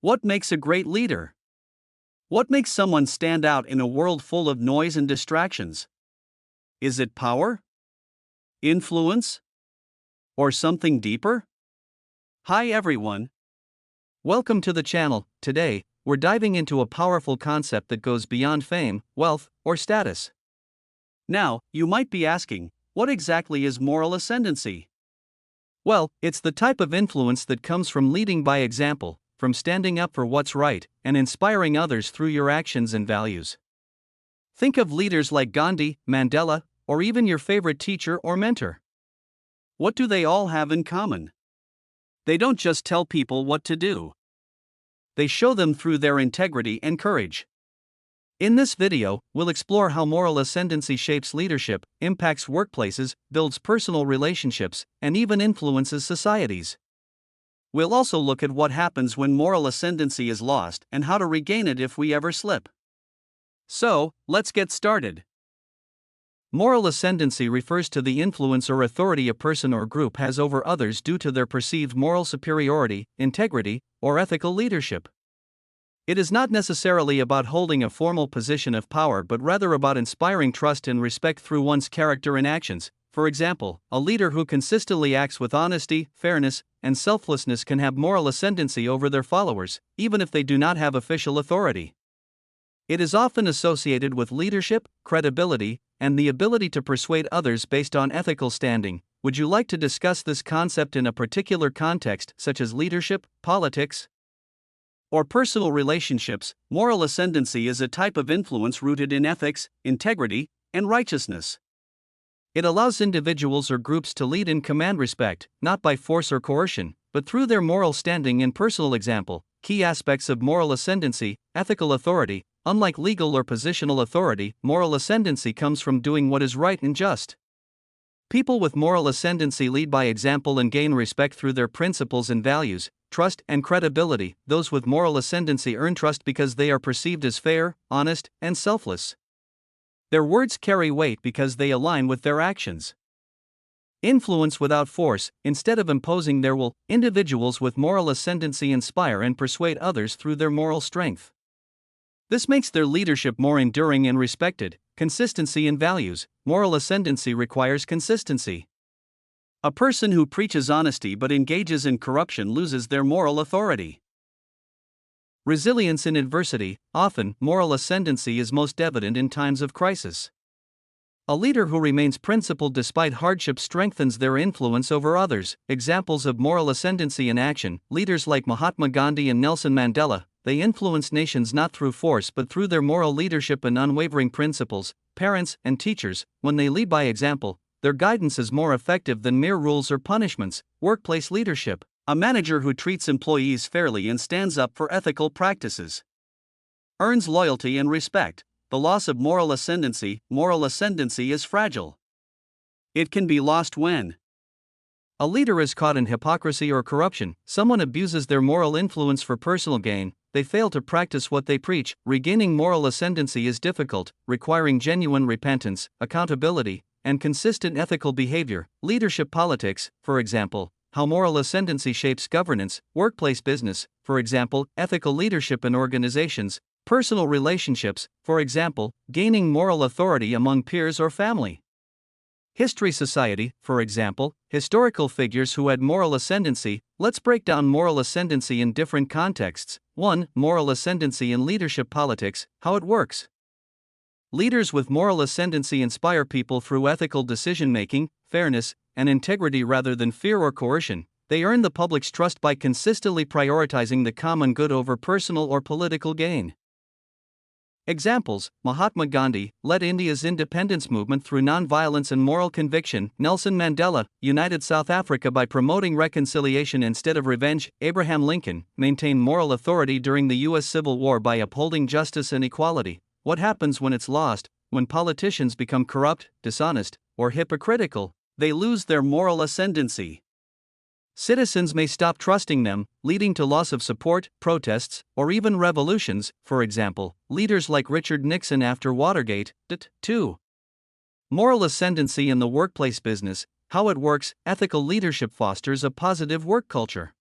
What makes a great leader? What makes someone stand out in a world full of noise and distractions? Is it power? Influence? Or something deeper? Hi everyone. Welcome to the channel. Today, we're diving into a powerful concept that goes beyond fame, wealth, or status. Now, you might be asking, what exactly is moral ascendancy? Well, it's the type of influence that comes from leading by example, from standing up for what's right, and inspiring others through your actions and values. Think of leaders like Gandhi, Mandela, or even your favorite teacher or mentor. What do they all have in common? They don't just tell people what to do. They show them through their integrity and courage. In this video, we'll explore how moral ascendancy shapes leadership, impacts workplaces, builds personal relationships, and even influences societies. We'll also look at what happens when moral ascendancy is lost and how to regain it if we ever slip. So, let's get started. Moral ascendancy refers to the influence or authority a person or group has over others due to their perceived moral superiority, integrity, or ethical leadership. It is not necessarily about holding a formal position of power but rather about inspiring trust and respect through one's character and actions. For example, a leader who consistently acts with honesty, fairness, and selflessness can have moral ascendancy over their followers, even if they do not have official authority. It is often associated with leadership, credibility, and the ability to persuade others based on ethical standing. Would you like to discuss this concept in a particular context, such as leadership, politics, or personal relationships? Moral ascendancy is a type of influence rooted in ethics, integrity, and righteousness. It allows individuals or groups to lead and command respect, not by force or coercion, but through their moral standing and personal example. Key aspects of moral ascendancy: ethical authority. Unlike legal or positional authority, moral ascendancy comes from doing what is right and just. People with moral ascendancy lead by example and gain respect through their principles and values. Trust and credibility. Those with moral ascendancy earn trust because they are perceived as fair, honest, and selfless. Their words carry weight because they align with their actions. Influence without force. Instead of imposing their will, individuals with moral ascendancy inspire and persuade others through their moral strength. This makes their leadership more enduring and respected. Consistency in values. Moral ascendancy requires consistency. A person who preaches honesty but engages in corruption loses their moral authority. Resilience in adversity. Often, moral ascendancy is most evident in times of crisis. A leader who remains principled despite hardship strengthens their influence over others. Examples of moral ascendancy in action: leaders like Mahatma Gandhi and Nelson Mandela. They influence nations not through force but through their moral leadership and unwavering principles. Parents and teachers, when they lead by example, their guidance is more effective than mere rules or punishments. Workplace leadership. A manager who treats employees fairly and stands up for ethical practices earns loyalty and respect. The loss of moral ascendancy. Moral ascendancy is fragile. It can be lost when a leader is caught in hypocrisy or corruption. Someone abuses their moral influence for personal gain. They fail to practice what they preach. Regaining moral ascendancy is difficult, requiring genuine repentance, accountability, and consistent ethical behavior. Leadership politics, for example. How moral ascendancy shapes governance. Workplace business, for example, ethical leadership in organizations. Personal relationships, for example, gaining moral authority among peers or family. History society, for example, historical figures who had moral ascendancy. Let's break down moral ascendancy in different contexts. 1. Moral ascendancy in leadership politics. How it works. Leaders with moral ascendancy inspire people through ethical decision-making, fairness, and integrity rather than fear or coercion. They earn the public's trust by consistently prioritizing the common good over personal or political gain. Examples: Mahatma Gandhi led India's independence movement through nonviolence and moral conviction. Nelson Mandela united South Africa by promoting reconciliation instead of revenge. Abraham Lincoln maintained moral authority during the U.S. Civil War by upholding justice and equality. What happens when it's lost? When politicians become corrupt, dishonest, or hypocritical, they lose their moral ascendancy. Citizens may stop trusting them, leading to loss of support, protests, or even revolutions. For example, leaders like Richard Nixon after Watergate. 2. Moral ascendancy in the workplace business. How it works. Ethical leadership fosters a positive work culture.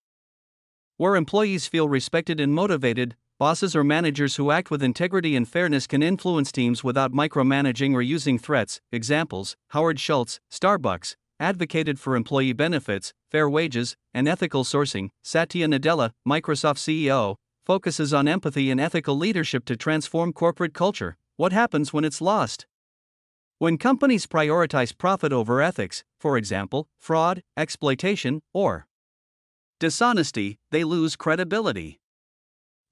Where employees feel respected and motivated, bosses or managers who act with integrity and fairness can influence teams without micromanaging or using threats. Examples: Howard Schultz, Starbucks, advocated for employee benefits, fair wages, and ethical sourcing. Satya Nadella, Microsoft CEO, focuses on empathy and ethical leadership to transform corporate culture. What happens when it's lost? When companies prioritize profit over ethics, for example, fraud, exploitation, or dishonesty, they lose credibility.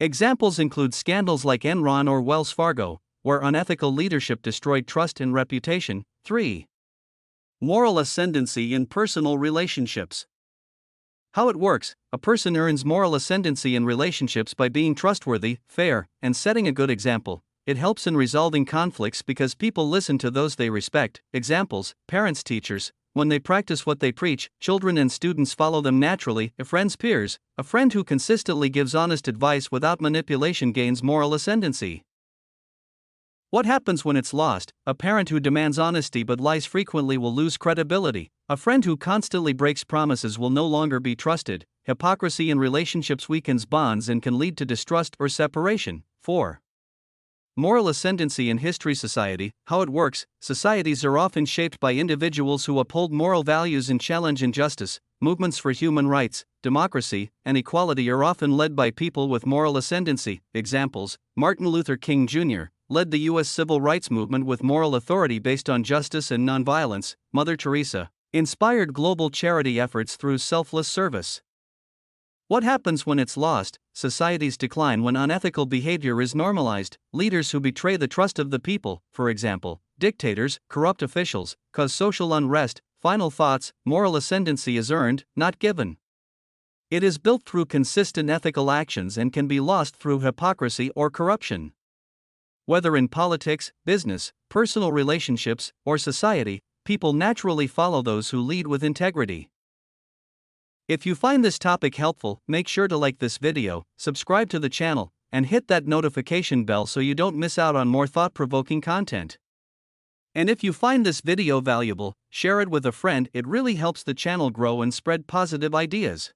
Examples include scandals like Enron or Wells Fargo, where unethical leadership destroyed trust and reputation. 3. Moral ascendancy in personal relationships. How it works: a person earns moral ascendancy in relationships by being trustworthy, fair, and setting a good example. It helps in resolving conflicts because people listen to those they respect. Examples: parents, teachers. When they practice what they preach, children and students follow them naturally. Friends, peers. A friend who consistently gives honest advice without manipulation gains moral ascendancy. What happens when it's lost? A parent who demands honesty but lies frequently will lose credibility. A friend who constantly breaks promises will no longer be trusted. Hypocrisy in relationships weakens bonds and can lead to distrust or separation. 4. Moral ascendancy in history. Society. How it works: societies are often shaped by individuals who uphold moral values and challenge injustice. Movements for human rights, democracy, and equality are often led by people with moral ascendancy. Examples: Martin Luther King Jr. led the U.S. civil rights movement with moral authority based on justice and nonviolence. Mother Teresa inspired global charity efforts through selfless service. What happens when it's lost? Societies decline when unethical behavior is normalized. Leaders who betray the trust of the people, for example, dictators, corrupt officials, cause social unrest. Final thoughts: moral ascendancy is earned, not given. It is built through consistent ethical actions and can be lost through hypocrisy or corruption. Whether in politics, business, personal relationships, or society, people naturally follow those who lead with integrity. If you find this topic helpful, make sure to like this video, subscribe to the channel, and hit that notification bell so you don't miss out on more thought-provoking content. And if you find this video valuable, share it with a friend. It really helps the channel grow and spread positive ideas.